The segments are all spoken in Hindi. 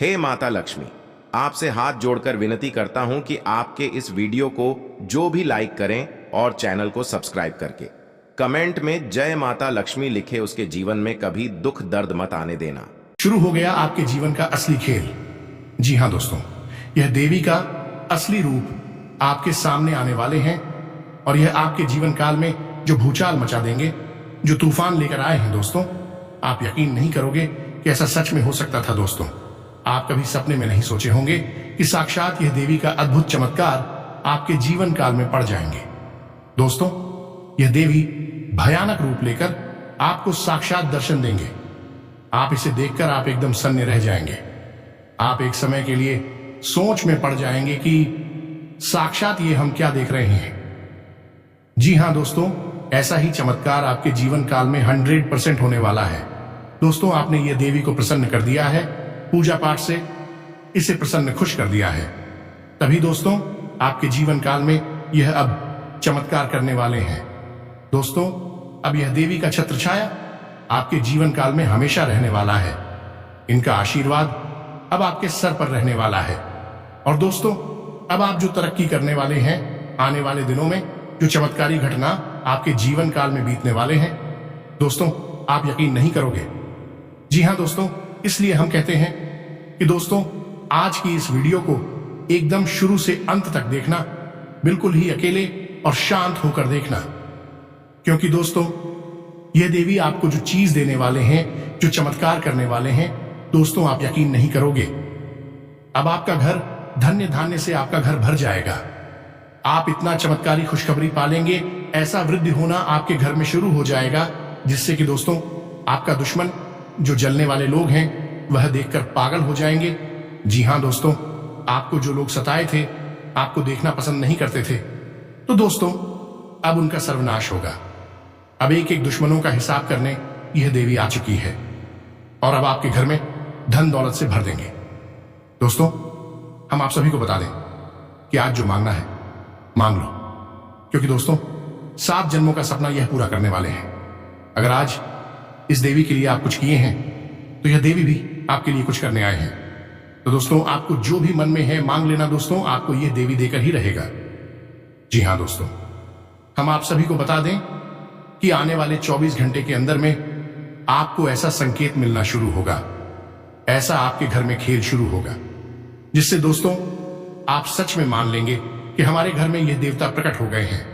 हे माता लक्ष्मी, आपसे हाथ जोड़कर विनती करता हूं कि आपके इस वीडियो को जो भी लाइक करें और चैनल को सब्सक्राइब करके कमेंट में जय माता लक्ष्मी लिखे, उसके जीवन में कभी दुख दर्द मत आने देना। शुरू हो गया आपके जीवन का असली खेल। जी हां दोस्तों, यह देवी का असली रूप आपके सामने आने वाले हैं और यह आपके जीवन काल में जो भूचाल मचा देंगे, जो तूफान लेकर आए हैं दोस्तों। आप यकीन नहीं करोगे कि ऐसा सच में हो सकता था दोस्तों। आप कभी सपने में नहीं सोचे होंगे कि साक्षात यह देवी का अद्भुत चमत्कार आपके जीवन काल में पड़ जाएंगे। दोस्तों, यह देवी भयानक रूप लेकर आपको साक्षात दर्शन देंगे। आप इसे देखकर आप एकदम सन्न रह जाएंगे। आप एक समय के लिए सोच में पड़ जाएंगे कि साक्षात ये हम क्या देख रहे हैं। जी हां दोस्तों, ऐसा ही चमत्कार आपके जीवन काल में 100% होने वाला है। दोस्तों, आपने ये देवी को प्रसन्न कर दिया है, पूजा पाठ से इसे प्रसन्न खुश कर दिया है, तभी दोस्तों आपके जीवन काल में यह अब चमत्कार करने वाले हैं। दोस्तों, अब यह देवी का छत्र छाया आपके जीवन काल में हमेशा रहने वाला है। इनका आशीर्वाद अब आपके सर पर रहने वाला है। और दोस्तों, अब आप जो तरक्की करने वाले हैं, आने वाले दिनों में जो चमत्कारी घटना आपके जीवन काल में बीतने वाले हैं, दोस्तों आप यकीन नहीं करोगे। जी हां दोस्तों, इसलिए हम कहते हैं कि दोस्तों आज की इस वीडियो को एकदम शुरू से अंत तक देखना, बिल्कुल ही अकेले और शांत होकर देखना, क्योंकि दोस्तों यह देवी आपको जो चीज देने वाले हैं, जो चमत्कार करने वाले हैं, दोस्तों आप यकीन नहीं करोगे। अब आपका घर धन्य धान्य से आपका घर भर जाएगा। आप इतना चमत्कारी खुशखबरी पालेंगे, ऐसा वृद्धि होना आपके घर में शुरू हो जाएगा, जिससे कि दोस्तों आपका दुश्मन, जो जलने वाले लोग हैं, वह देखकर पागल हो जाएंगे। जी हां दोस्तों, आपको जो लोग सताए थे, आपको देखना पसंद नहीं करते थे, तो दोस्तों अब उनका सर्वनाश होगा। अब एक एक दुश्मनों का हिसाब करने यह देवी आ चुकी है और अब आपके घर में धन दौलत से भर देंगे। दोस्तों, हम आप सभी को बता दें कि आज जो मांगना है मांग लो, क्योंकि दोस्तों 7 जन्मों का सपना यह पूरा करने वाले हैं। अगर आज इस देवी के लिए आप कुछ किए हैं, तो यह देवी भी आपके लिए कुछ करने आए हैं। तो दोस्तों, आपको जो भी मन में है मांग लेना दोस्तों, आपको यह देवी देकर ही रहेगा। जी हां दोस्तों, हम आप सभी को बता दें कि आने वाले 24 घंटे के अंदर में आपको ऐसा संकेत मिलना शुरू होगा, ऐसा आपके घर में खेल शुरू होगा, जिससे दोस्तों आप सच में मान लेंगे कि हमारे घर में यह देवता प्रकट हो गए हैं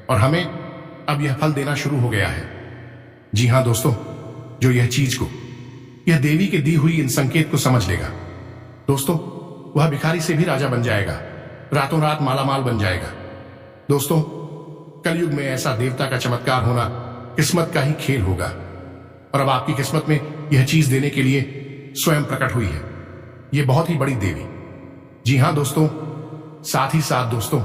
और हमें अब यह फल देना शुरू हो गया है। जी हां दोस्तों, जो यह चीज को, यह देवी के दी हुई इन संकेत को समझ लेगा, दोस्तों वह भिखारी से भी राजा बन जाएगा, रातों रात मालामाल बन जाएगा। दोस्तों, कलयुग में ऐसा देवता का चमत्कार होना किस्मत का ही खेल होगा और अब आपकी किस्मत में यह चीज देने के लिए स्वयं प्रकट हुई है, यह बहुत ही बड़ी देवी। जी हां दोस्तों, साथ ही साथ दोस्तों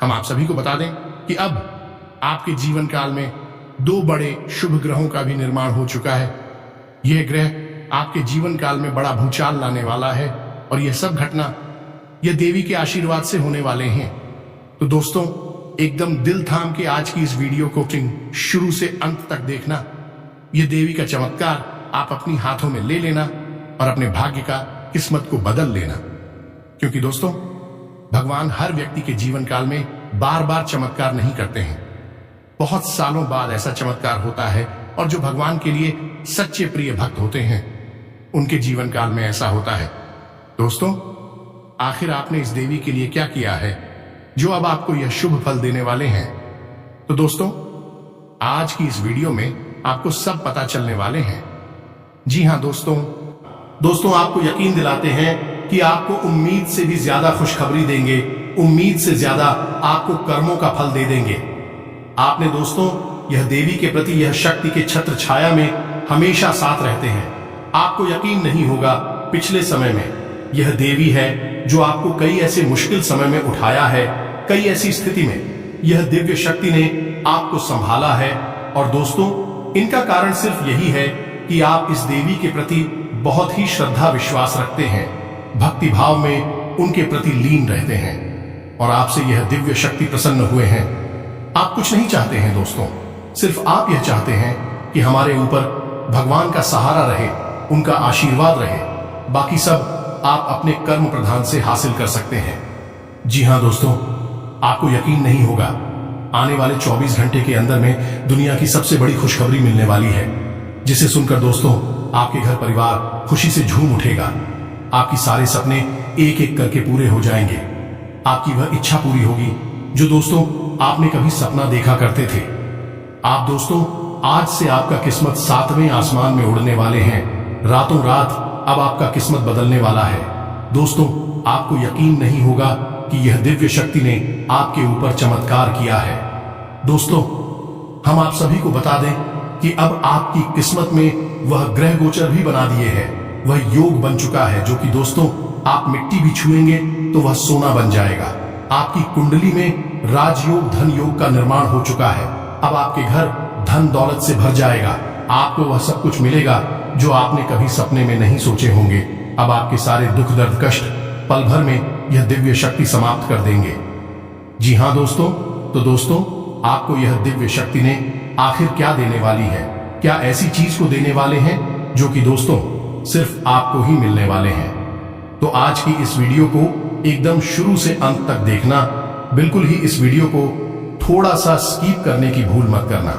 हम आप सभी को बता दें कि अब आपके जीवन काल में 2 बड़े शुभ ग्रहों का भी निर्माण हो चुका है। यह ग्रह आपके जीवन काल में बड़ा भूचाल लाने वाला है और यह सब घटना यह देवी के आशीर्वाद से होने वाले हैं। तो दोस्तों, एकदम दिल थाम के आज की इस वीडियो को शुरू से अंत तक देखना। यह देवी का चमत्कार आप अपनी हाथों में ले लेना और अपने भाग्य का, किस्मत को बदल लेना, क्योंकि दोस्तों भगवान हर व्यक्ति के जीवन काल में बार बार चमत्कार नहीं करते हैं। बहुत सालों बाद ऐसा चमत्कार होता है और जो भगवान के लिए सच्चे प्रिय भक्त होते हैं, उनके जीवन काल में ऐसा होता है। दोस्तों, आखिर आपने इस देवी के लिए क्या किया है जो अब आपको यह शुभ फल देने वाले हैं? तो दोस्तों, आज की इस वीडियो में आपको सब पता चलने वाले हैं। जी हां दोस्तों आपको यकीन दिलाते हैं कि आपको उम्मीद से भी ज्यादा खुशखबरी देंगे, उम्मीद से ज्यादा आपको कर्मों का फल दे देंगे। आपने दोस्तों यह देवी के प्रति, यह शक्ति के छत्र छाया में हमेशा साथ रहते हैं। आपको यकीन नहीं होगा, पिछले समय में यह देवी है जो आपको कई ऐसे मुश्किल समय में उठाया है, कई ऐसी स्थिति में यह दिव्य शक्ति ने आपको संभाला है। और दोस्तों, इनका कारण सिर्फ यही है कि आप इस देवी के प्रति बहुत ही श्रद्धा विश्वास रखते हैं, भक्ति भाव में उनके प्रति लीन रहते हैं और आपसे यह दिव्य शक्ति प्रसन्न हुए हैं। आप कुछ नहीं चाहते हैं दोस्तों, सिर्फ आप यह चाहते हैं कि हमारे ऊपर भगवान का सहारा रहे, उनका आशीर्वाद रहे, बाकी सब आप अपने कर्म प्रधान से हासिल कर सकते हैं। जी हाँ दोस्तों, आपको यकीन नहीं होगा, आने वाले 24 घंटे के अंदर में दुनिया की सबसे बड़ी खुशखबरी मिलने वाली है, जिसे सुनकर दोस्तों आपके घर परिवार खुशी से झूम उठेगा। आपकी सारे सपने एक एक करके पूरे हो जाएंगे। आपकी वह इच्छा पूरी होगी जो दोस्तों आपने कभी सपना देखा करते थे। आप दोस्तों आज से आपका किस्मत 7वें आसमान में उड़ने वाले हैं। रातों रात अब आपका किस्मत बदलने वाला है। दोस्तों आपको यकीन नहीं होगा कि यह दिव्य शक्ति ने आपके ऊपर चमत्कार किया है। दोस्तों हम आप सभी को बता दें कि अब आपकी किस्मत में वह ग्रह गोचर भी बना दिए हैं। वह योग बन चुका है जो कि दोस्तों आप मिट्टी भी छुएंगे तो वह सोना बन जाएगा। आपकी कुंडली में राजयोग धन योग का निर्माण हो चुका है। अब आपके घर धन दौलत से भर जाएगा। आपको वह सब कुछ मिलेगा जो आपने कभी सपने में नहीं सोचे होंगे। अब आपके सारे दुख दर्द कष्ट पल भर में यह दिव्य शक्ति समाप्त कर देंगे। जी हाँ दोस्तों, तो दोस्तों आपको यह दिव्य शक्ति ने आखिर क्या देने वाली है? क्या ऐसी चीज को देने वाले हैं जो कि दोस्तों सिर्फ आपको ही मिलने वाले हैं? तो आज की इस वीडियो को एकदम शुरू से अंत तक देखना। बिल्कुल ही इस वीडियो को थोड़ा सा स्किप करने की भूल मत करना,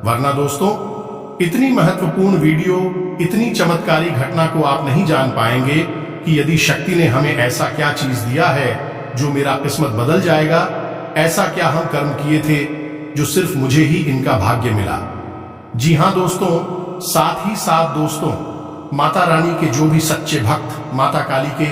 वरना दोस्तों इतनी महत्वपूर्ण वीडियो, इतनी चमत्कारी घटना को आप नहीं जान पाएंगे कि यदि शक्ति ने हमें ऐसा क्या चीज दिया है जो मेरा किस्मत बदल जाएगा। ऐसा क्या हम कर्म किए थे जो सिर्फ मुझे ही इनका भाग्य मिला। जी हाँ दोस्तों, साथ ही साथ दोस्तों माता रानी के जो भी सच्चे भक्त, माता काली के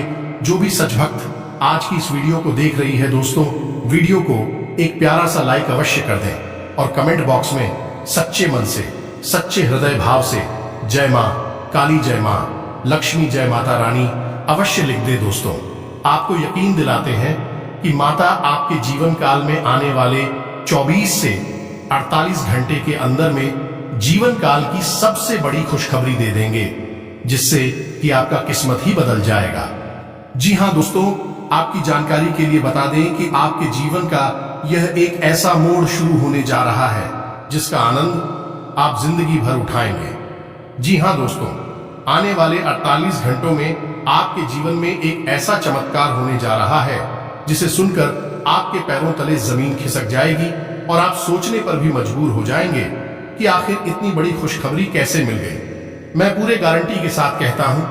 जो भी सच भक्त आज की इस वीडियो को देख रही है, दोस्तों वीडियो को एक प्यारा सा लाइक अवश्य कर दें और कमेंट बॉक्स में सच्चे मन से, सच्चे हृदय भाव से जय मां काली, जय मां लक्ष्मी, जय माता रानी अवश्य लिख दे। दोस्तों आपको यकीन दिलाते हैं कि माता आपके जीवन काल में आने वाले 24 से 48 घंटे के अंदर में जीवन काल की सबसे बड़ी खुशखबरी दे देंगे, जिससे कि आपका किस्मत ही बदल जाएगा। जी हाँ दोस्तों, आपकी जानकारी के लिए बता दें कि आपके जीवन का यह एक ऐसा मोड़ शुरू होने जा रहा है जिसका आनंद आप जिंदगी भर उठाएंगे। जी हाँ दोस्तों, आने वाले 48 घंटों में आपके जीवन में एक ऐसा चमत्कार होने जा रहा है जिसे सुनकर आपके पैरों तले जमीन खिसक जाएगी और आप सोचने पर भी मजबूर हो जाएंगे कि आखिर इतनी बड़ी खुशखबरी कैसे मिल गई। मैं पूरे गारंटी के साथ कहता हूं,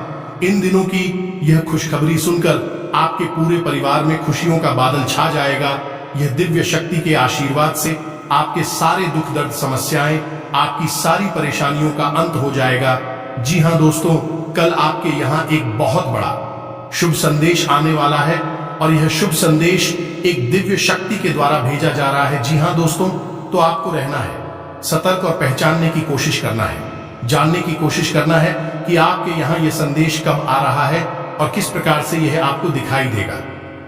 इन दिनों की यह खुशखबरी सुनकर आपके पूरे परिवार में खुशियों का बादल छा जाएगा। यह दिव्य शक्ति के आशीर्वाद से आपके सारे दुख दर्द, समस्याएं, आपकी सारी परेशानियों का अंत हो जाएगा। जी हाँ दोस्तों, कल आपके यहाँ एक बहुत बड़ा शुभ संदेश आने वाला है और यह शुभ संदेश एक दिव्य शक्ति के द्वारा भेजा जा रहा है। जी हाँ दोस्तों, तो आपको रहना है सतर्क और पहचानने की कोशिश करना है, जानने की कोशिश करना है कि आपके यहाँ यह संदेश कब आ रहा है और किस प्रकार से यह आपको दिखाई देगा।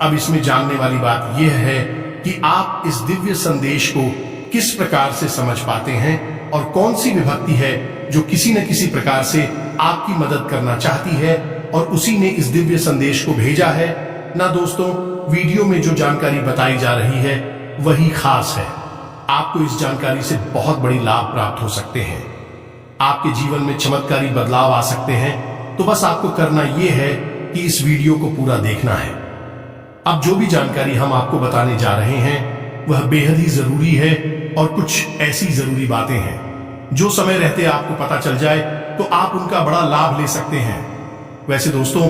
अब इसमें जानने वाली बात यह है कि आप इस दिव्य संदेश को किस प्रकार से समझ पाते हैं और कौन सी विभक्ति है जो किसी न किसी प्रकार से आपकी मदद करना चाहती है और उसी ने इस दिव्य संदेश को भेजा है ना। दोस्तों वीडियो में जो जानकारी बताई जा रही है वही खास है। आपको इस जानकारी से बहुत बड़ी लाभ प्राप्त हो सकते हैं, आपके जीवन में चमत्कारी बदलाव आ सकते हैं। तो बस आपको करना यह है कि इस वीडियो को पूरा देखना है। अब जो भी जानकारी हम आपको बताने जा रहे हैं वह बेहद ही जरूरी है और कुछ ऐसी जरूरी बातें हैं जो समय रहते आपको पता चल जाए तो आप उनका बड़ा लाभ ले सकते हैं। वैसे दोस्तों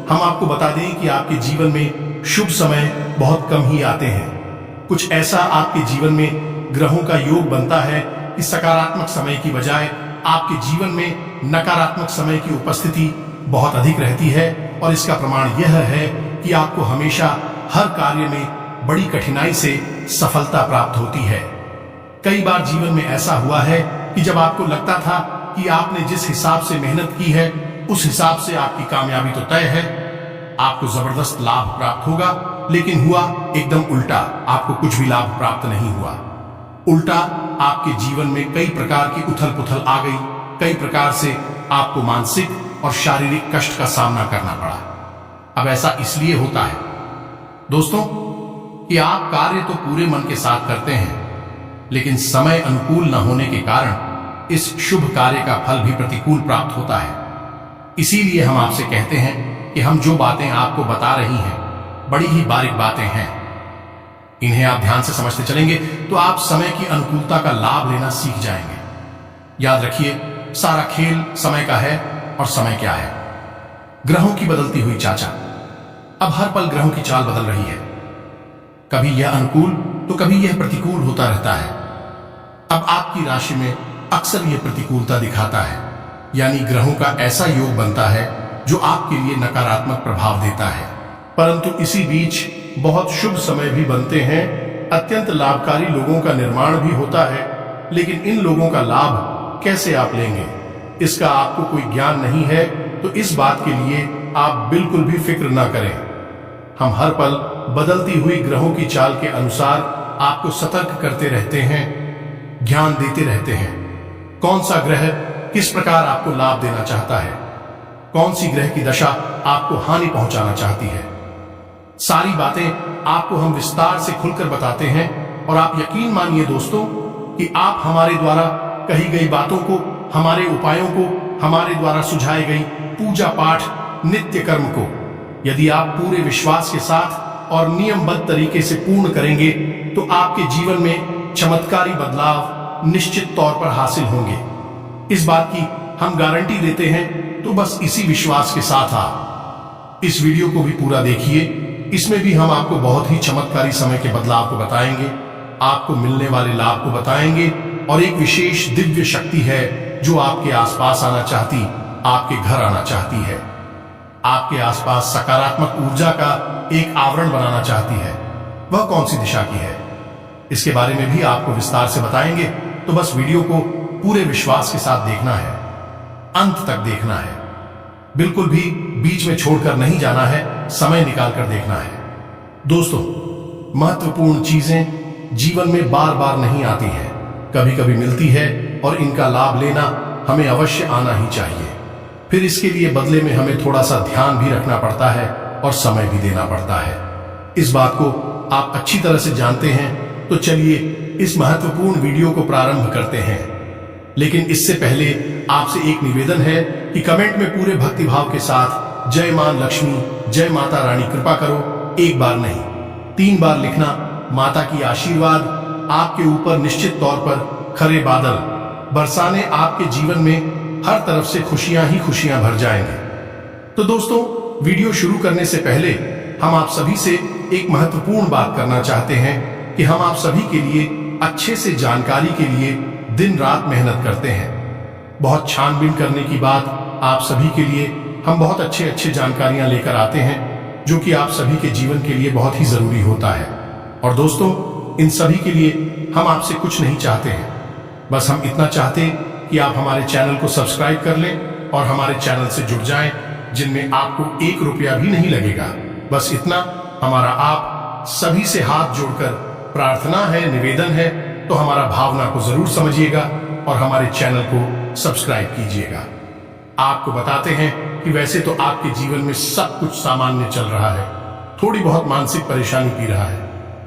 हम आपको बता दें कि आपके जीवन में शुभ समय बहुत कम ही आते हैं। कुछ ऐसा आपके जीवन में ग्रहों का योग बनता है कि सकारात्मक समय की बजाय आपके जीवन में नकारात्मक समय की उपस्थिति बहुत अधिक रहती है और इसका प्रमाण यह है कि आपको हमेशा हर कार्य में बड़ी कठिनाई से सफलता प्राप्त होती है। कई बार जीवन में ऐसा हुआ है कि जब आपको लगता था कि आपने जिस हिसाब से मेहनत की है उस हिसाब से आपकी कामयाबी तो तय है, आपको जबरदस्त लाभ प्राप्त होगा, लेकिन हुआ एकदम उल्टा। आपको कुछ भी लाभ प्राप्त नहीं हुआ। उल्टा आपके जीवन में कई प्रकार की उथल पुथल आ गई, कई प्रकार से आपको मानसिक और शारीरिक कष्ट का सामना करना पड़ा। अब ऐसा इसलिए होता है दोस्तों कि आप कार्य तो पूरे मन के साथ करते हैं, लेकिन समय अनुकूल न होने के कारण इस शुभ कार्य का फल भी प्रतिकूल प्राप्त होता है। इसीलिए हम आपसे कहते हैं कि हम जो बातें आपको बता रही हैं बड़ी ही बारीक बातें हैं। इन्हें आप ध्यान से समझते चलेंगे तो आप समय की अनुकूलता का लाभ लेना सीख जाएंगे। याद रखिए, सारा खेल समय का है और समय क्या है? ग्रहों की बदलती हुई चाचा। अब हर पल ग्रहों की चाल बदल रही है, कभी यह अनुकूल तो कभी यह प्रतिकूल होता रहता है। अब आपकी राशि में अक्सर यह प्रतिकूलता दिखाता है, यानी ग्रहों का ऐसा योग बनता है जो आपके लिए नकारात्मक प्रभाव देता है। परंतु इसी बीच बहुत शुभ समय भी बनते हैं, अत्यंत लाभकारी लोगों का निर्माण भी होता है। लेकिन इन लोगों का लाभ कैसे आप लेंगे, इसका आपको कोई ज्ञान नहीं है, तो इस बात के लिए आप बिल्कुल भी फिक्र ना करें। हम हर पल बदलती हुई ग्रहों की चाल के अनुसार आपको सतर्क करते रहते हैं, ज्ञान देते रहते हैं। कौन सा ग्रह किस प्रकार आपको लाभ देना चाहता है, कौन सी ग्रह की दशा आपको हानि पहुंचाना चाहती है, सारी बातें आपको हम विस्तार से खुलकर बताते हैं। और आप यकीन मानिए दोस्तों कि आप हमारे द्वारा कही गई बातों को, हमारे उपायों को, हमारे द्वारा सुझाई गई पूजा पाठ नित्य कर्म को यदि आप पूरे विश्वास के साथ और नियमबद्ध तरीके से पूर्ण करेंगे तो आपके जीवन में चमत्कारी बदलाव निश्चित तौर पर हासिल होंगे। इस बात की हम गारंटी देते हैं। तो बस इसी विश्वास के साथ आप इस वीडियो को भी पूरा देखिए। इसमें भी हम आपको बहुत ही चमत्कारी समय के बदलाव को बताएंगे, आपको मिलने वाले लाभ को बताएंगे, और एक विशेष दिव्य शक्ति है जो आपके आसपास आना चाहती, आपके घर आना चाहती है, आपके आसपास सकारात्मक ऊर्जा का एक आवरण बनाना चाहती है। वह कौन सी दिशा की है, इसके बारे में भी आपको विस्तार से बताएंगे। तो बस वीडियो को पूरे विश्वास के साथ देखना है, अंत तक देखना है, बिल्कुल भी बीच में छोड़कर नहीं जाना है, समय निकालकर देखना है। दोस्तों, महत्वपूर्ण चीजें जीवन में बार बार नहीं आती हैं, कभी कभी मिलती है, और इनका लाभ लेना हमें अवश्य आना ही चाहिए। फिर इसके लिए बदले में हमें थोड़ा सा ध्यान भी रखना पड़ता है और समय भी देना पड़ता है। इस बात को आप अच्छी तरह से जानते हैं। तो चलिए इस महत्वपूर्ण वीडियो को प्रारंभ करते हैं। लेकिन इससे पहले आपसे एक निवेदन है कि कमेंट में पूरे भक्तिभाव के साथ जय मां लक्ष्मी, जय माता रानी कृपा करो, एक बार नहीं 3 बार लिखना। माता की आशीर्वाद आपके ऊपर निश्चित तौर पर खरे बादल बरसाने आपके जीवन में हर तरफ से खुशियां ही खुशियां भर जाएंगे। तो दोस्तों, वीडियो शुरू करने से पहले हम आप सभी से एक महत्वपूर्ण बात करना चाहते हैं कि हम आप सभी के लिए अच्छे से जानकारी के लिए दिन रात मेहनत करते हैं। बहुत छानबीन करने की बात आप सभी के लिए हम बहुत अच्छे जानकारियां लेकर आते हैं, जो कि आप सभी के जीवन के लिए बहुत ही जरूरी होता है। और दोस्तों, इन सभी के लिए हम आपसे कुछ नहीं चाहते हैं, बस हम इतना चाहते हैं कि आप हमारे चैनल को सब्सक्राइब कर लें और हमारे चैनल से जुड़ जाएं, जिनमें आपको 1 रुपया भी नहीं लगेगा। बस इतना हमारा आप सभी से हाथ जोड़कर प्रार्थना है, निवेदन है। तो हमारा भावना को जरूर समझिएगा और हमारे चैनल को सब्सक्राइब कीजिएगा। आपको बताते हैं कि वैसे तो आपके जीवन में सब कुछ सामान्य चल रहा है, थोड़ी बहुत मानसिक परेशानी पी रहा है,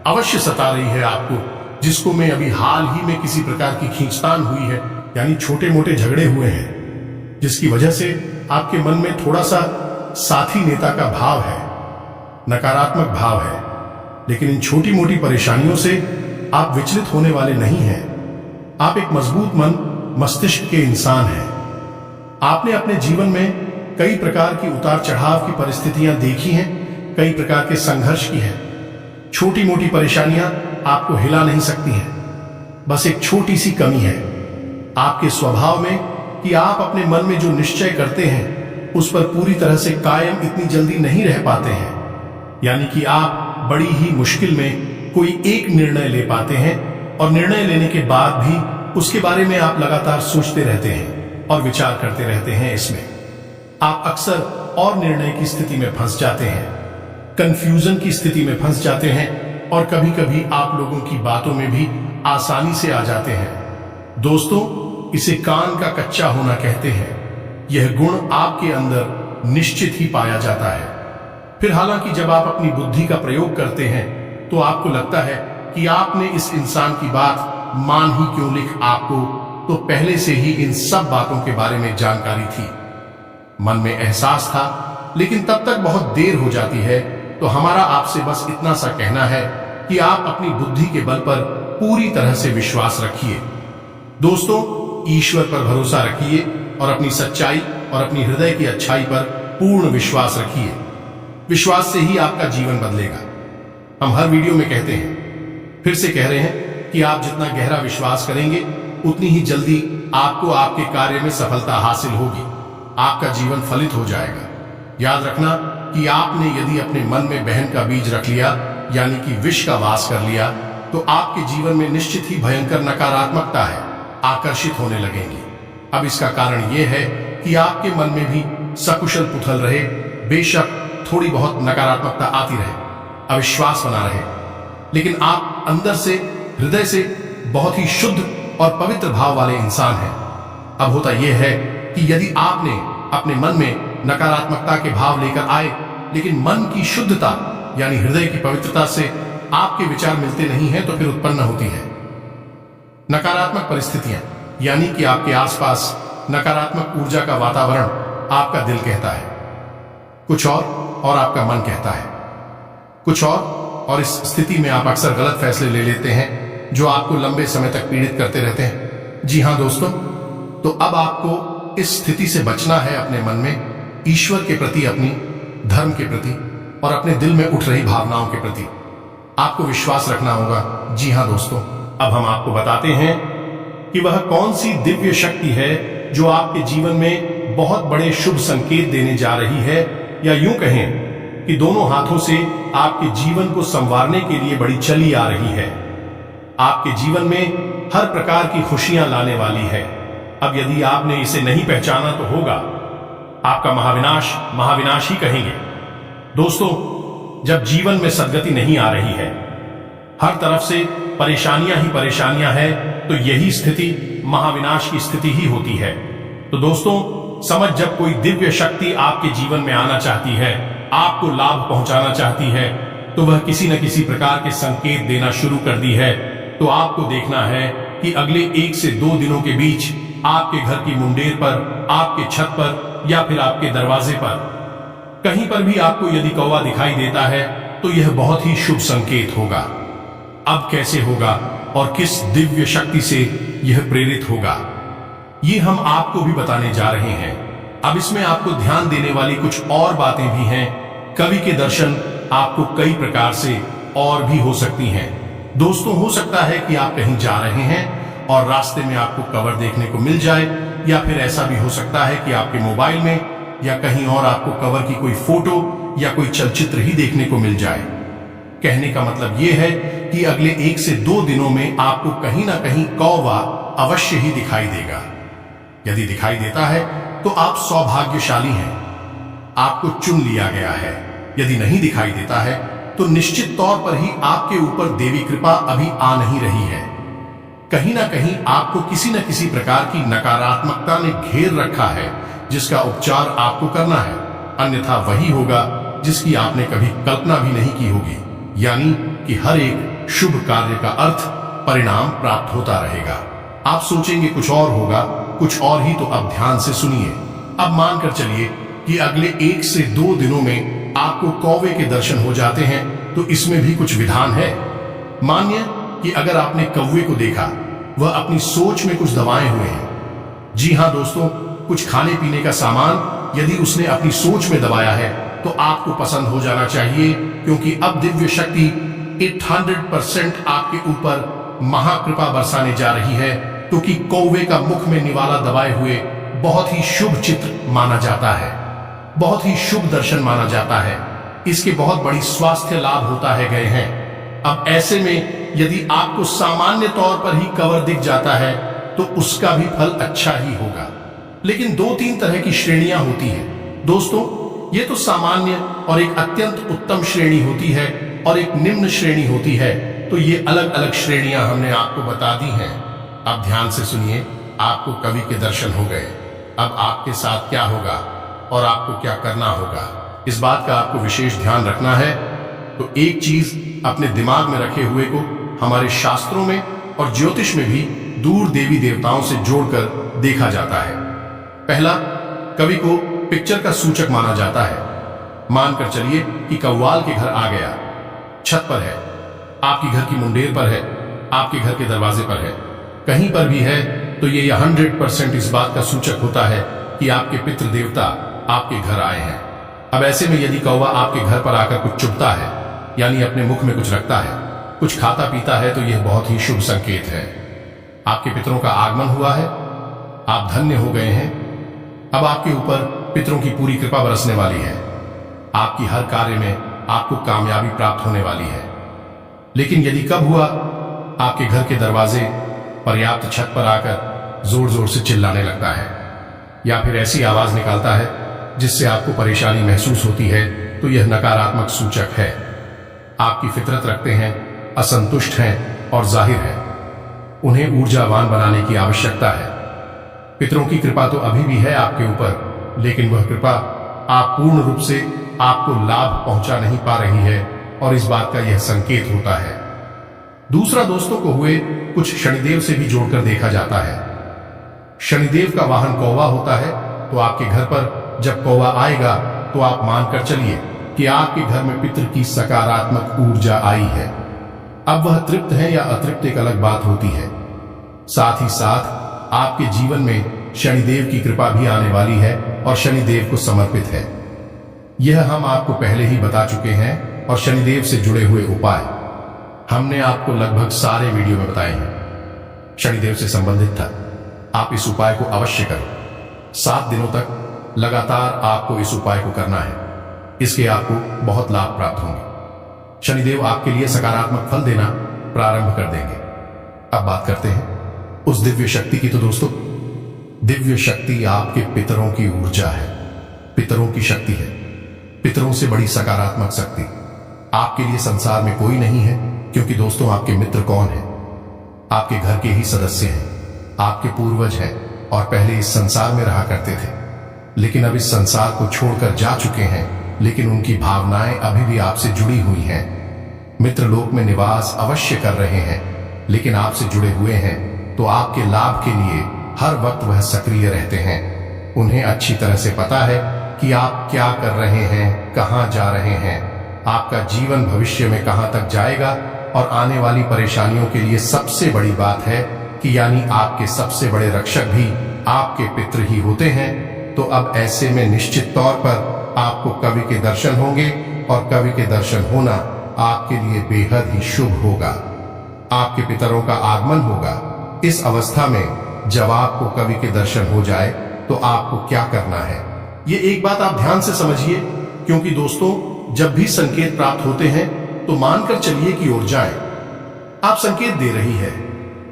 अवश्य सता रही है आपको, जिसको में अभी हाल ही में किसी प्रकार की खींचतान हुई है, यानी छोटे मोटे झगड़े हुए हैं, जिसकी वजह से आपके मन में थोड़ा सा साथी नेता का भाव है, नकारात्मक भाव है। लेकिन इन छोटी मोटी परेशानियों से आप विचलित होने वाले नहीं हैं। आप एक मजबूत मन मस्तिष्क के इंसान हैं। आपने अपने जीवन में कई प्रकार की उतार चढ़ाव की परिस्थितियां देखी हैं, कई प्रकार के संघर्ष की हैं। छोटी मोटी परेशानियां आपको हिला नहीं सकती हैं। बस एक छोटी सी कमी है आपके स्वभाव में कि आप अपने मन में जो निश्चय करते हैं उस पर पूरी तरह से कायम इतनी जल्दी नहीं रह पाते हैं। यानी कि आप बड़ी ही मुश्किल में कोई एक निर्णय ले पाते हैं, और निर्णय लेने के बाद भी उसके बारे में आप लगातार सोचते रहते हैं और विचार करते रहते हैं। इसमें आप अक्सर और निर्णय की स्थिति में फंस जाते हैं, कंफ्यूजन की स्थिति में फंस जाते हैं, और कभी कभी आप लोगों की बातों में भी आसानी से आ जाते हैं। दोस्तों, इसे कान का कच्चा होना कहते हैं। यह गुण आपके अंदर निश्चित ही पाया जाता है। फिर हालांकि जब आप अपनी बुद्धि का प्रयोग करते हैं तो आपको लगता है कि आपने इस इंसान की बात मान ही क्यों ली। आपको तो पहले से ही इन सब बातों के बारे में जानकारी थी, मन में एहसास था लेकिन तब तक बहुत देर हो जाती है। तो हमारा आपसे बस इतना सा कहना है कि आप अपनी बुद्धि के बल पर पूरी तरह से विश्वास रखिए। दोस्तों, ईश्वर पर भरोसा रखिए और अपनी सच्चाई और अपनी हृदय की अच्छाई पर पूर्ण विश्वास रखिए। विश्वास से ही आपका जीवन बदलेगा। हम हर वीडियो में कहते हैं, फिर से कह रहे हैं कि आप जितना गहरा विश्वास करेंगे उतनी ही जल्दी आपको आपके कार्य में सफलता हासिल होगी। आपका जीवन फलित हो जाएगा। याद रखना कि आपने यदि अपने मन में बहन का बीज रख लिया, यानी कि विष का वास कर लिया, तो आपके जीवन में निश्चित ही भयंकर नकारात्मकता है आकर्षित होने लगेंगी। अब इसका कारण यह है कि आपके मन में भी सकुशल पुथल रहे, बेशक थोड़ी बहुत नकारात्मकता आती रहे, अविश्वास बना रहे, लेकिन आप अंदर से, हृदय से बहुत ही शुद्ध और पवित्र भाव वाले इंसान हैं। अब होता यह है कि यदि आपने अपने मन में नकारात्मकता के भाव लेकर आए, लेकिन मन की शुद्धता यानी हृदय की पवित्रता से आपके विचार मिलते नहीं हैं, तो फिर उत्पन्न होती है नकारात्मक परिस्थितियां, यानी कि आपके आसपास नकारात्मक ऊर्जा का वातावरण आपका दिल कहता है कुछ और आपका मन कहता है कुछ और इस स्थिति में आप अक्सर गलत फैसले ले लेते हैं जो आपको लंबे समय तक पीड़ित करते रहते हैं। जी हां दोस्तों, तो अब आपको इस स्थिति से बचना है। अपने मन में ईश्वर के प्रति, अपनी धर्म के प्रति और अपने दिल में उठ रही भावनाओं के प्रति आपको विश्वास रखना होगा। जी हां दोस्तों, अब हम आपको बताते हैं कि वह कौन सी दिव्य शक्ति है जो आपके जीवन में बहुत बड़े शुभ संकेत देने जा रही है, या यूं कहें कि दोनों हाथों से आपके जीवन को संवारने के लिए बड़ी चली आ रही है। आपके जीवन में हर प्रकार की खुशियां लाने वाली है। अब यदि आपने इसे नहीं पहचाना तो होगा आपका महाविनाश ही कहेंगे। दोस्तों, जब जीवन में सद्गति नहीं आ रही है, हर तरफ से परेशानियां ही परेशानियां हैं, तो यही स्थिति महाविनाश की स्थिति ही होती है। तो दोस्तों, समझ, जब कोई दिव्य शक्ति आपके जीवन में आना चाहती है, आपको लाभ पहुंचाना चाहती है, तो वह किसी न किसी प्रकार के संकेत देना शुरू कर दी है। तो आपको देखना है कि अगले 1 से 2 दिनों के बीच आपके घर की मुंडेर पर, आपके छत पर या फिर आपके दरवाजे पर कहीं पर भी आपको यदि कौवा दिखाई देता है, तो यह बहुत ही शुभ संकेत होगा। अब कैसे होगा और किस दिव्य शक्ति से यह प्रेरित होगा, ये हम आपको भी बताने जा रहे हैं। अब इसमें आपको ध्यान देने वाली कुछ और बातें भी हैं। कवि के दर्शन आपको कई प्रकार से और भी हो सकती हैं। दोस्तों, हो सकता है कि आप कहीं जा रहे हैं और रास्ते में आपको कवर देखने को मिल जाए, या फिर ऐसा भी हो सकता है कि आपके मोबाइल में या कहीं और आपको कवर की कोई फोटो या कोई चलचित्र ही देखने को मिल जाए। कहने का मतलब यह है कि अगले 1 से 2 दिनों में आपको कहीं ना कहीं कौवा अवश्य ही दिखाई देगा। यदि दिखाई देता है तो आप सौभाग्यशाली हैं, आपको चुन लिया गया है। यदि नहीं दिखाई देता है तो निश्चित तौर पर ही आपके ऊपर देवी कृपा अभी आ नहीं रही है। कहीं ना कहीं आपको किसी न किसी प्रकार की नकारात्मकता ने घेर रखा है, जिसका उपचार आपको करना है, अन्यथा वही होगा जिसकी आपने कभी कल्पना भी नहीं की होगी। यानी कि हर एक शुभ कार्य का अर्थ, परिणाम प्राप्त होता रहेगा। आप सोचेंगे कुछ और होगा, कुछ और ही, तो अब ध्यान से सुनिए। अब मानकर चलिए कि अगले 1 से 2 दिनों में आपको कौवे के दर्शन हो जाते हैं, तो इसमें भी कुछ विधान है। मानिए कि अगर आपने कौवे को देखा, वह अपनी सोच में कुछ दबाए हुए हैं। जी हां दोस्तों, कुछ खाने पीने का सामान यदि उसने अपनी सोच में दबाया है तो आपको पसंद हो जाना चाहिए, क्योंकि अब दिव्य शक्ति 800% आपके ऊपर महाकृपा बरसाने जा रही है। क्योंकि कौवे का मुख में निवाला दबाए हुए बहुत ही शुभ चित्र माना जाता है, बहुत ही शुभ दर्शन माना जाता है। इसके बहुत बड़ी स्वास्थ्य लाभ होता है गए हैं। अब ऐसे में यदि आपको सामान्य तौर पर ही कवर दिख जाता है तो उसका भी फल अच्छा ही होगा। लेकिन 2-3 तरह की श्रेणियां होती हैं। दोस्तों, ये तो सामान्य और एक अत्यंत उत्तम श्रेणी होती है और एक निम्न श्रेणी होती है। तो ये अलग अलग श्रेणियां हमने आपको बता दी हैं। अब ध्यान से सुनिए, आपको कवि के दर्शन हो गए। अब आपके साथ क्या होगा और आपको क्या करना होगा, इस बात का आपको विशेष ध्यान रखना है। तो एक चीज अपने दिमाग में रखे हुए को हमारे शास्त्रों में और ज्योतिष में भी दूर देवी देवताओं से जोड़कर देखा जाता है। पहला, कवि को पिक्चर का सूचक माना जाता है। मानकर चलिए कि कव्वाल के घर आ गया, छत पर है, आपकी घर की मुंडेर पर है, आपके घर के दरवाजे पर है, कहीं पर भी है, तो ये 100% इस बात का सूचक होता है कि आपके पितृ देवता आपके घर आए हैं। अब ऐसे में यदि कौवा आपके घर पर आकर कुछ चुभता है, यानी अपने मुख में कुछ रखता है, कुछ खाता पीता है, तो यह बहुत ही शुभ संकेत है। आपके पितरों का आगमन हुआ है, आप धन्य हो गए हैं। अब आपके ऊपर पितरों की पूरी कृपा बरसने वाली है, आपकी हर कार्य में आपको कामयाबी प्राप्त होने वाली है। लेकिन यदि कब हुआ आपके घर के दरवाजे पर्याप्त छत पर आकर जोर जोर से चिल्लाने लगता है, या फिर ऐसी आवाज निकालता है जिससे आपको परेशानी महसूस होती है, तो यह नकारात्मक सूचक है। आपकी फितरत रखते हैं, असंतुष्ट हैं और जाहिर है उन्हें ऊर्जावान बनाने की आवश्यकता है। पितरों की कृपा तो अभी भी है आपके ऊपर, लेकिन वह कृपा आप पूर्ण रूप से आपको लाभ पहुंचा नहीं पा रही है, और इस बात का यह संकेत होता है। दूसरा, दोस्तों को हुए कुछ शनिदेव से भी जोड़कर देखा जाता है। शनिदेव का वाहन कौवा होता है, तो आपके घर पर जब कौवा आएगा तो आप मानकर चलिए कि आपके घर में पितृ की सकारात्मक ऊर्जा आई है। अब वह तृप्त है या अतृप्त एक अलग बात होती है। साथ ही साथ आपके जीवन में शनिदेव की कृपा भी आने वाली है और शनिदेव को समर्पित है। यह हम आपको पहले ही बता चुके हैं, और शनिदेव से जुड़े हुए उपाय हमने आपको लगभग सारे वीडियो में बताए हैं। शनिदेव से संबंधित था, आप इस उपाय को अवश्य करें। 7 दिनों तक लगातार आपको इस उपाय को करना है, इसके आपको बहुत लाभ प्राप्त होंगे। शनिदेव आपके लिए सकारात्मक फल देना प्रारंभ कर देंगे। अब बात करते हैं उस दिव्य शक्ति की। तो दोस्तों, दिव्य शक्ति आपके पितरों की ऊर्जा है, पितरों की शक्ति है। पितरों से बड़ी सकारात्मक शक्ति आपके लिए संसार में कोई नहीं है, क्योंकि दोस्तों आपके मित्र कौन है? आपके घर के ही सदस्य हैं, आपके पूर्वज हैं, और पहले इस संसार में रहा करते थे, लेकिन अब इस संसार को छोड़कर जा चुके हैं, लेकिन उनकी भावनाएं अभी भी आपसे जुड़ी हुई हैं। मित्र लोक में निवास अवश्य कर रहे हैं, लेकिन आपसे जुड़े हुए हैं, तो आपके लाभ के लिए हर वक्त वह सक्रिय रहते हैं। उन्हें अच्छी तरह से पता है कि आप क्या कर रहे हैं, कहां जा रहे हैं, आपका जीवन भविष्य में कहां तक जाएगा, और आने वाली परेशानियों के लिए सबसे बड़ी बात है कि यानी आपके सबसे बड़े रक्षक भी आपके पितृ ही होते हैं। तो अब ऐसे में निश्चित तौर पर आपको कवि के दर्शन होंगे, और कवि के दर्शन होना आपके लिए बेहद ही शुभ होगा। आपके पितरों का आगमन होगा। इस अवस्था में जब आपको कवि के दर्शन हो जाए, तो आपको क्या करना है, ये एक बात आप ध्यान से समझिए, क्योंकि दोस्तों जब भी संकेत प्राप्त होते हैं, तो मानकर चलिए कि ऊर्जाएं आप संकेत दे रही है,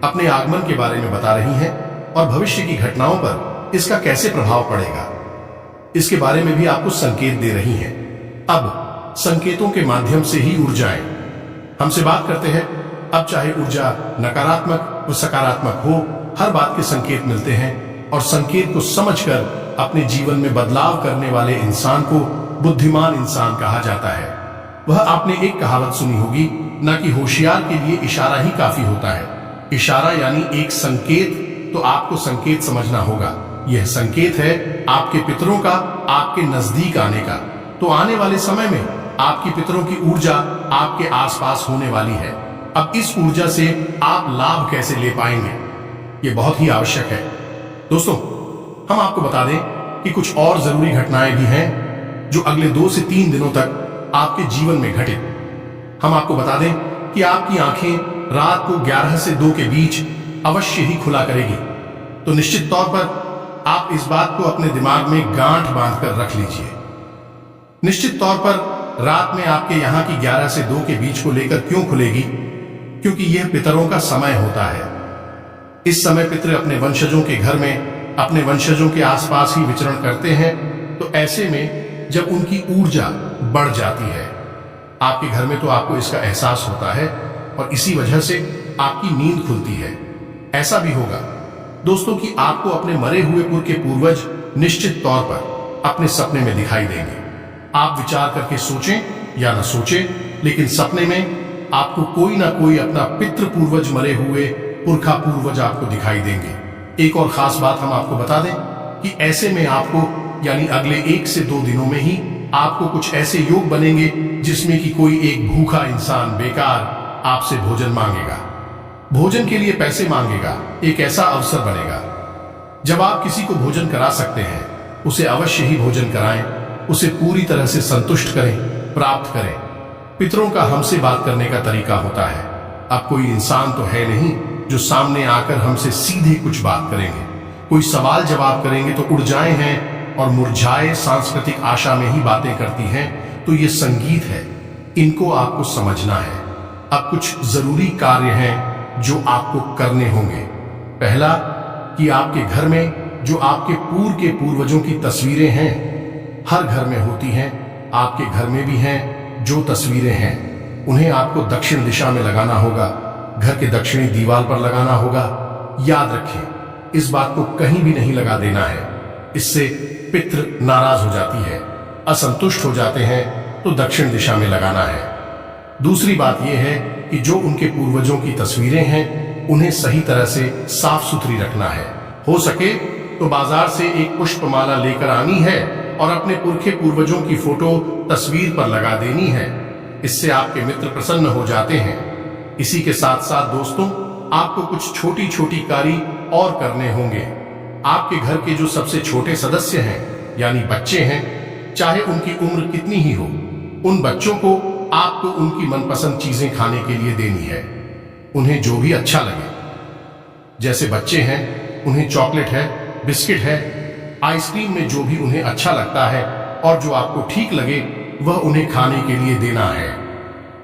अपने आगमन के बारे में बता रही हैं, और भविष्य की घटनाओं पर इसका कैसे प्रभाव पड़ेगा, इसके बारे में भी आपको संकेत दे रही हैं। अब संकेतों के माध्यम से ही ऊर्जाएं हमसे बात करते हैं। अब चाहे ऊर्जा नकारात्मक व सकारात्मक हो, हर बात के संकेत मिलते हैं, और संकेत को समझकर अपने जीवन में बदलाव करने वाले इंसान को बुद्धिमान इंसान कहा जाता है। वह आपने एक कहावत सुनी होगी, न कि होशियार के लिए इशारा ही काफी होता है। इशारा यानी एक संकेत, तो आपको संकेत समझना होगा। यह संकेत है आपके पितरों का आपके नजदीक आने का। तो आने वाले समय में आपकी पितरों की ऊर्जा आपके आसपास होने वाली है। अब इस ऊर्जा से आप लाभ कैसे ले पाएंगे, यह बहुत ही आवश्यक है। दोस्तों, हम आपको बता दें कि कुछ और जरूरी घटनाएं भी हैं जो अगले 2 से 3 दिनों तक आपके जीवन में घटित। हम आपको बता दें कि आपकी आंखें रात को 11 से 2 के बीच अवश्य ही खुला करेगी। तो निश्चित तौर पर आप इस बात को अपने दिमाग में गांठ बांधकर रख लीजिए। निश्चित तौर पर रात में आपके यहां की 11 से 2 के बीच को लेकर क्यों खुलेगी? क्योंकि यह पितरों का समय होता है। इस समय पितृ अपने वंशजों के घर में, अपने वंशजों के आसपास ही विचरण करते हैं। तो ऐसे में जब उनकी ऊर्जा बढ़ जाती है आपके घर में, तो आपको इसका एहसास होता है, और इसी वजह से आपकी नींद खुलती है। ऐसा भी होगा दोस्तों कि आपको अपने मरे हुए के पूर्वज निश्चित तौर पर अपने सपने में दिखाई देंगे। आप विचार करके सोचें या न सोचें, लेकिन सपने में आपको कोई ना कोई अपना पितृ पूर्वज, मरे हुए पुरखा पूर्वज आपको दिखाई देंगे। एक और खास बात हम आपको बता दें कि ऐसे में आपको यानी अगले 1 से 2 दिनों में ही आपको कुछ ऐसे योग बनेंगे जिसमें कि कोई एक भूखा इंसान बेकार आपसे भोजन मांगेगा, भोजन के लिए पैसे मांगेगा। एक ऐसा अवसर बनेगा जब आप किसी को भोजन करा सकते हैं, उसे अवश्य ही भोजन कराएं, उसे पूरी तरह से संतुष्ट करें, प्राप्त करें। पितरों का हमसे बात करने का तरीका होता है। अब कोई इंसान तो है नहीं जो सामने आकर हमसे सीधे कुछ बात करेंगे। कोई सवाल जवाब करेंगे तो उड़ जाए हैं और मुरझाए सांस्कृतिक आशा में ही बातें करती हैं। तो ये संगीत है, इनको आपको समझना है। अब कुछ जरूरी कार्य हैं जो आपको करने होंगे। पहला, कि आपके घर में जो आपके पूर्व के पूर्वजों की तस्वीरें हैं, हर घर में होती हैं, आपके घर में भी हैं जो तस्वीरें हैं, उन्हें आपको दक्षिण दिशा में लगाना होगा, घर के दक्षिणी दीवार पर लगाना होगा। याद रखें, इस बात को कहीं भी नहीं लगा देना है, इससे पितृ नाराज हो जाती है, असंतुष्ट हो जाते हैं। तो दक्षिण दिशा में लगाना है। दूसरी बात यह है कि जो उनके पूर्वजों की तस्वीरें हैं उन्हें सही तरह से साफ सुथरी रखना है। हो सके तो बाजार से एक पुष्पमाला लेकर आनी है और अपने पुरखे पूर्वजों की फोटो तस्वीर पर लगा देनी है। इससे आपके मित्र प्रसन्न हो जाते हैं। इसी के साथ साथ दोस्तों, आपको कुछ छोटी छोटी कार्य और करने होंगे। आपके घर के जो सबसे छोटे सदस्य हैं यानी बच्चे हैं, चाहे उनकी उम्र कितनी ही हो, उन बच्चों को आपको उनकी मनपसंद चीजें खाने के लिए देनी है, उन्हें जो भी अच्छा लगे। जैसे बच्चे हैं, उन्हें चॉकलेट है, बिस्किट है, आइसक्रीम में जो भी उन्हें अच्छा लगता है और जो आपको ठीक लगे वह उन्हें खाने के लिए देना है।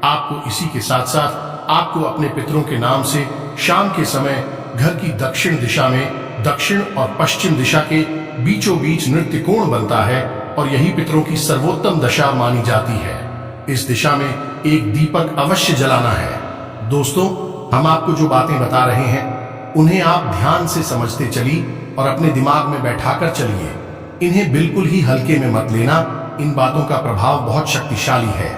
आपको इसी के साथ साथ आपको अपने पितरों के नाम से शाम के समय घर की दक्षिण दिशा में दक्षिण और पश्चिम दिशा के बीचों बीच नृत्य कोण बनता है और यही पितरों की सर्वोत्तम दशा मानी जाती है। इस दिशा में एक दीपक अवश्य जलाना है। दोस्तों, हम आपको जो बातें बता रहे हैं उन्हें आप ध्यान से समझते चलिए और अपने दिमाग में बैठाकर चलिए। इन्हें बिल्कुल ही हल्के में मत लेना। इन बातों का प्रभाव बहुत शक्तिशाली है।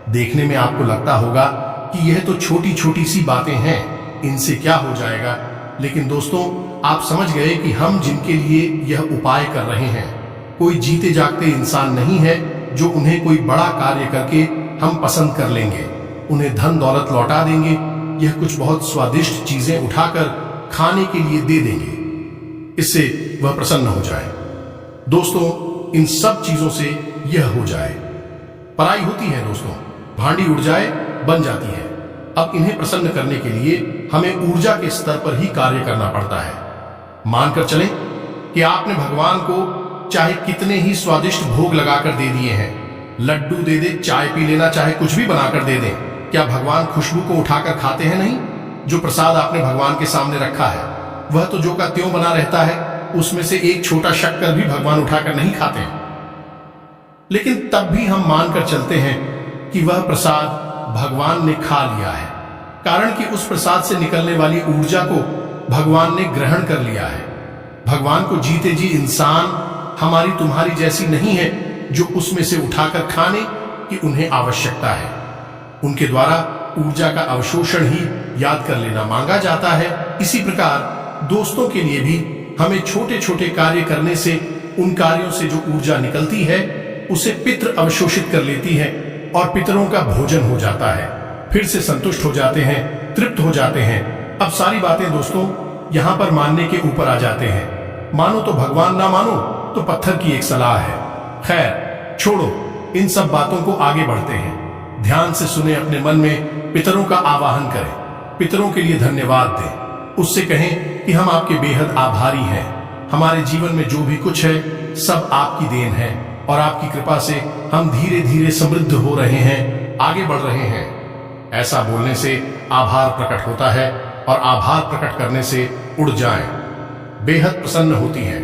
देखने में आपको लगता होगा कि यह तो छोटी छोटी सी बातें हैं, इनसे क्या हो जाएगा, लेकिन दोस्तों आप समझ गए कि हम जिनके लिए यह उपाय कर रहे हैं कोई जीते जागते इंसान नहीं है जो उन्हें कोई बड़ा कार्य करके हम पसंद कर लेंगे, उन्हें धन दौलत लौटा देंगे, यह कुछ बहुत स्वादिष्ट चीजें उठाकर खाने के लिए दे देंगे, इससे वह प्रसन्न हो जाए। दोस्तों, इन सब चीजों से यह हो जाए। पराई होती है दोस्तों, भांडी उड़ जाए बन जाती है। अब इन्हें प्रसन्न करने के लिए हमें ऊर्जा के स्तर पर ही कार्य करना पड़ता है। मानकर चलें कि आपने भगवान को चाहे कितने ही स्वादिष्ट भोग लगाकर दे दिए हैं, लड्डू दे दे, चाय पी लेना, चाहे कुछ भी बनाकर दे दें, क्या भगवान खुशबू को उठाकर खाते हैं? नहीं। जो प्रसाद आपने भगवान के सामने रखा है वह तो जो का त्यों बना रहता है, उसमें से एक छोटा शक्कर भी भगवान उठाकर नहीं खाते हैं। लेकिन तब भी हम मानकर चलते हैं कि वह प्रसाद भगवान ने खा लिया है, कारण कि उस प्रसाद से निकलने वाली ऊर्जा को भगवान ने ग्रहण कर लिया है। भगवान को जीते जी इंसान हमारी तुम्हारी जैसी नहीं है जो उसमें से उठाकर खाने की उन्हें आवश्यकता है। उनके द्वारा ऊर्जा का अवशोषण ही याद कर लेना मांगा जाता है। इसी प्रकार दोस्तों के लिए भी हमें छोटे छोटे कार्य करने से, उन कार्यों से जो ऊर्जा निकलती है उसे पितृ अवशोषित कर लेती है और पितरों का भोजन हो जाता है। फिर से संतुष्ट हो जाते हैं, तृप्त हो जाते हैं। अब सारी बातें दोस्तों यहाँ पर मानने के ऊपर आ जाते हैं। मानो तो भगवान, ना मानो तो पत्थर की एक सलाह है। खैर छोड़ो, इन सब बातों को आगे बढ़ते हैं। ध्यान से सुने, अपने मन में पितरों का आवाहन करें, पितरों के लिए धन्यवाद दें, उससे कहें कि हम आपके बेहद आभारी हैं। हमारे जीवन में जो भी कुछ है सब आपकी देन है और आपकी कृपा से हम धीरे धीरे समृद्ध हो रहे हैं, आगे बढ़ रहे हैं। ऐसा बोलने से आभार प्रकट होता है और आभार प्रकट करने से उड़ जाएं, बेहद प्रसन्न होती है।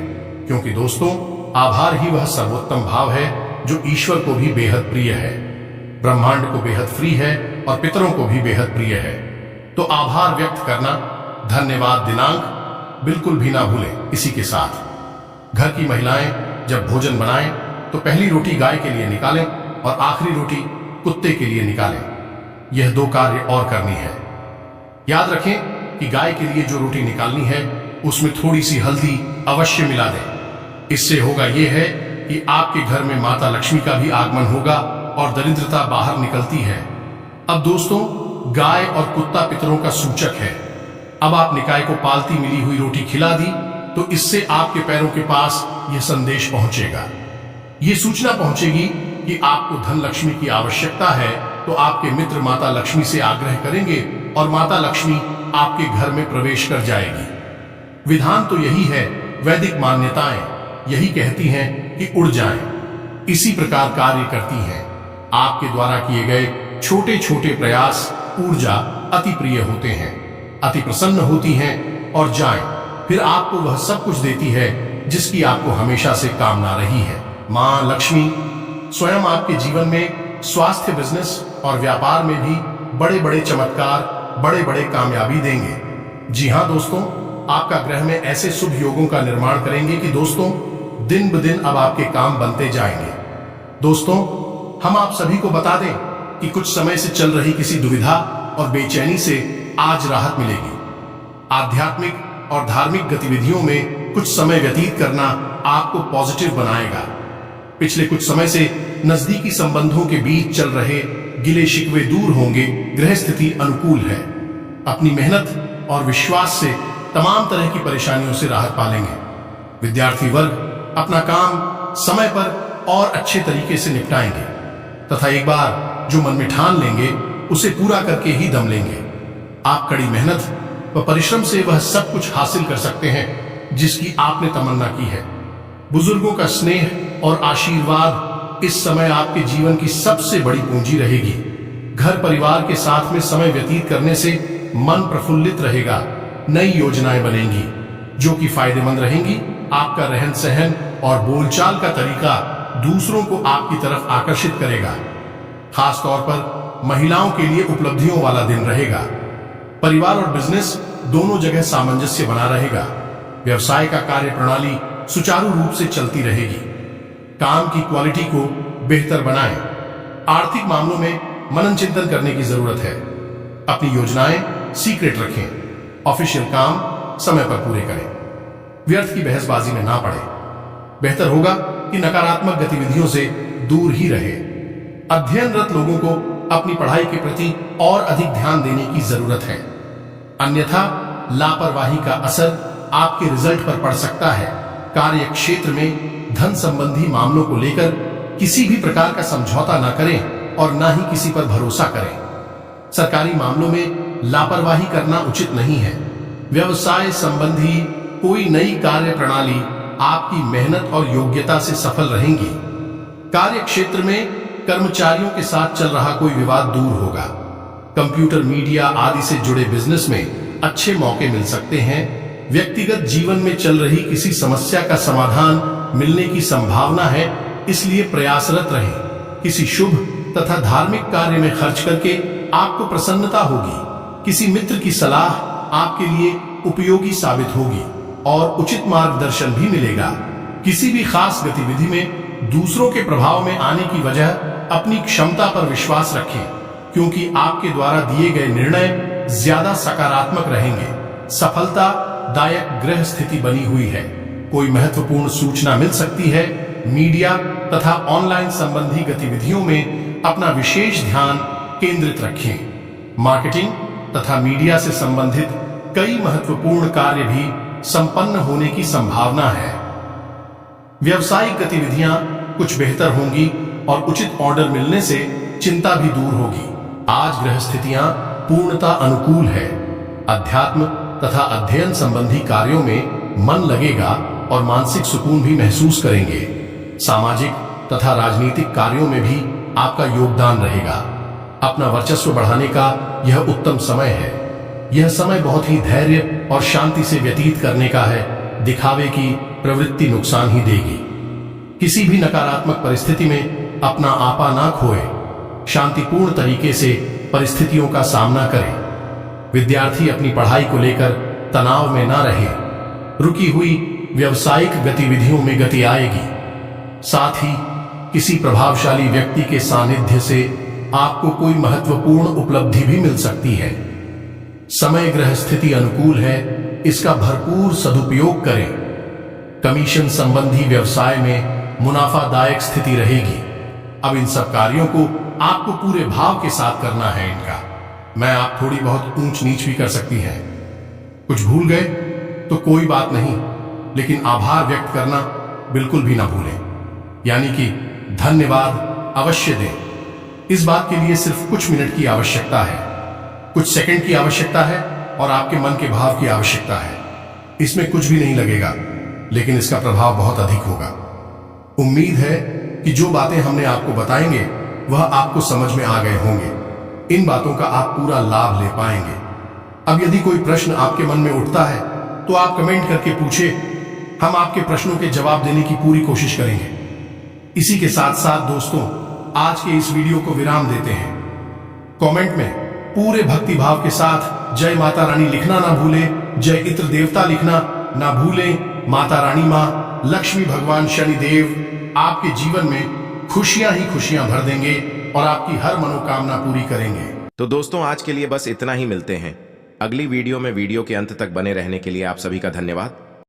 क्योंकि दोस्तों आभार ही वह सर्वोत्तम भाव है जो ईश्वर को भी बेहद प्रिय है, ब्रह्मांड को बेहद प्रिय है और पितरों को भी बेहद प्रिय है। तो आभार व्यक्त करना, धन्यवाद दिनांक बिल्कुल भी ना भूलें। इसी के साथ घर की महिलाएं जब भोजन बनाएं तो पहली रोटी गाय के लिए निकालें और आखिरी रोटी कुत्ते के लिए निकालें। यह दो कार्य और करनी है। याद रखें कि गाय के लिए जो रोटी निकालनी है उसमें थोड़ी सी हल्दी अवश्य मिला दें। इससे होगा यह है कि आपके घर में माता लक्ष्मी का भी आगमन होगा और दरिद्रता बाहर निकलती है। अब दोस्तों, गाय और कुत्ता पितरों का सूचक है। अब आप निकाय को पालती मिली हुई रोटी खिला दी तो इससे आपके पैरों के पास यह संदेश पहुंचेगा। ये सूचना पहुंचेगी कि आपको धन लक्ष्मी की आवश्यकता है, तो आपके मित्र माता लक्ष्मी से आग्रह करेंगे और माता लक्ष्मी आपके घर में प्रवेश कर जाएगी। विधान तो यही है, वैदिक मान्यताएं यही कहती हैं कि उड़ जाएं। इसी प्रकार कार्य करती हैं। आपके द्वारा किए गए छोटे छोटे प्रयास ऊर्जा अति प्रिय होते हैं, अति प्रसन्न होती हैं और जाएं, फिर आपको वह सब कुछ देती है जिसकी आपको हमेशा से कामना रही है। मां लक्ष्मी स्वयं आपके जीवन में स्वास्थ्य, बिजनेस और व्यापार में भी बड़े बड़े चमत्कार, बड़े बड़े कामयाबी देंगे। जी हां दोस्तों, आपका ग्रह में ऐसे शुभ योगों का निर्माण करेंगे कि दोस्तों दिन ब दिन अब आपके काम बनते जाएंगे। दोस्तों, हम आप सभी को बता दें कि कुछ समय से चल रही किसी दुविधा और बेचैनी से आज राहत मिलेगी। आध्यात्मिक और धार्मिक गतिविधियों में कुछ समय व्यतीत करना आपको पॉजिटिव बनाएगा। पिछले कुछ समय से नजदीकी संबंधों के बीच चल रहे गिले शिकवे दूर होंगे। ग्रह स्थिति अनुकूल है। अपनी मेहनत और विश्वास से तमाम तरह की परेशानियों से राहत पालेंगे। विद्यार्थी वर्ग अपना काम समय पर और अच्छे तरीके से निपटाएंगे तथा एक बार जो मन में ठान लेंगे उसे पूरा करके ही दम लेंगे। आप कड़ी मेहनत व परिश्रम से वह सब कुछ हासिल कर सकते हैं जिसकी आपने तमन्ना की है। बुजुर्गों का स्नेह और आशीर्वाद इस समय आपके जीवन की सबसे बड़ी पूंजी रहेगी। घर परिवार के साथ में समय व्यतीत करने से मन प्रफुल्लित रहेगा। नई योजनाएं बनेंगी जो कि फायदेमंद रहेंगी। आपका रहन सहन और बोलचाल का तरीका दूसरों को आपकी तरफ आकर्षित करेगा। खास तौर पर महिलाओं के लिए उपलब्धियों वाला दिन रहेगा। परिवार और बिजनेस दोनों जगह सामंजस्य बना रहेगा। व्यवसाय का कार्य प्रणाली सुचारू रूप से चलती रहेगी। काम की क्वालिटी को बेहतर बनाएं। आर्थिक मामलों में मनन चिंतन करने की जरूरत है। अपनी योजनाएं सीक्रेट रखें। ऑफिशियल काम समय पर पूरे करें। व्यर्थ की बहसबाजी में ना पड़े। बेहतर होगा कि नकारात्मक गतिविधियों से दूर ही रहे। अध्ययनरत लोगों को अपनी पढ़ाई के प्रति और अधिक ध्यान देने की जरूरत है, अन्यथा लापरवाही का असर आपके रिजल्ट पर पड़ सकता है। कार्य क्षेत्र में धन संबंधी मामलों को लेकर किसी भी प्रकार का समझौता न करें और न ही किसी पर भरोसा करें। सरकारी मामलों में लापरवाही करना उचित नहीं है। व्यवसाय संबंधी कोई नई कार्य प्रणाली आपकी मेहनत और योग्यता से सफल रहेंगी। कार्य क्षेत्र में कर्मचारियों के साथ चल रहा कोई विवाद दूर होगा। कंप्यूटर, मीडिया आदि से जुड़े बिजनेस में अच्छे मौके मिल सकते हैं। व्यक्तिगत जीवन में चल रही किसी समस्या का समाधान मिलने की संभावना है, इसलिए प्रयासरत रहें। किसी शुभ तथा धार्मिक कार्य में खर्च करके आपको प्रसन्नता होगी। किसी मित्र की सलाह आपके लिए उपयोगी साबित होगी और उचित मार्गदर्शन भी मिलेगा। किसी भी खास गतिविधि में दूसरों के प्रभाव में आने की वजह अपनी क्षमता पर विश्वास रखें, क्योंकि आपके द्वारा दिए गए निर्णय ज्यादा सकारात्मक रहेंगे। सफलता दायक ग्रह स्थिति बनी हुई है। कोई महत्वपूर्ण सूचना मिल सकती है। मीडिया तथा ऑनलाइन संबंधी गतिविधियों में अपना विशेष ध्यान केंद्रित रखें। मार्केटिंग तथा मीडिया से संबंधित कई महत्वपूर्ण कार्य भी संपन्न होने की संभावना है। व्यवसायिक गतिविधियां कुछ बेहतर होंगी और उचित ऑर्डर मिलने से चिंता भी दूर होगी। आज ग्रह स्थितियां पूर्णतः अनुकूल है। अध्यात्म तथा अध्ययन संबंधी कार्यों में मन लगेगा और मानसिक सुकून भी महसूस करेंगे। सामाजिक तथा राजनीतिक कार्यों में भी आपका योगदान रहेगा। अपना वर्चस्व बढ़ाने का यह उत्तम समय है। यह समय बहुत ही धैर्य और शांति से व्यतीत करने का है। दिखावे की प्रवृत्ति नुकसान ही देगी। किसी भी नकारात्मक परिस्थिति में अपना आपा ना खोए। शांतिपूर्ण तरीके से परिस्थितियों का सामना करें। विद्यार्थी अपनी पढ़ाई को लेकर तनाव में ना रहे। रुकी हुई व्यावसायिक गतिविधियों में गति आएगी। साथ ही किसी प्रभावशाली व्यक्ति के सानिध्य से आपको कोई महत्वपूर्ण उपलब्धि भी मिल सकती है। समय ग्रह स्थिति अनुकूल है, इसका भरपूर सदुपयोग करें। कमीशन संबंधी व्यवसाय में मुनाफादायक स्थिति रहेगी। अब इन सब कार्यों को आपको पूरे भाव के साथ करना है इनका। मैं आप थोड़ी बहुत ऊंच नीच भी कर सकती हैं। कुछ भूल गए तो कोई बात नहीं, लेकिन आभार व्यक्त करना बिल्कुल भी ना भूलें, यानी कि धन्यवाद अवश्य दें। इस बात के लिए सिर्फ कुछ मिनट की आवश्यकता है, कुछ सेकंड की आवश्यकता है और आपके मन के भाव की आवश्यकता है। इसमें कुछ भी नहीं लगेगा, लेकिन इसका प्रभाव बहुत अधिक होगा। उम्मीद है कि जो बातें हमने आपको बताएंगे वह आपको समझ में आ गए होंगे। इन बातों का आप पूरा लाभ ले पाएंगे। अब यदि कोई प्रश्न आपके मन में उठता है तो आप कमेंट करके पूछे, हम आपके प्रश्नों के जवाब देने की पूरी कोशिश करेंगे। इसी के साथ साथ दोस्तों, आज के इस वीडियो को विराम देते हैं। कमेंट में पूरे भक्ति भाव के साथ जय माता रानी लिखना ना भूलें, जय इत्र देवता लिखना ना भूलें। माता रानी माँ लक्ष्मी भगवान शनिदेव आपके जीवन में खुशियां ही खुशियां भर देंगे और आपकी हर मनोकामना पूरी करेंगे। तो दोस्तों, आज के लिए बस इतना ही। मिलते हैं अगली वीडियो में। वीडियो के अंत तक बने रहने के लिए आप सभी का धन्यवाद।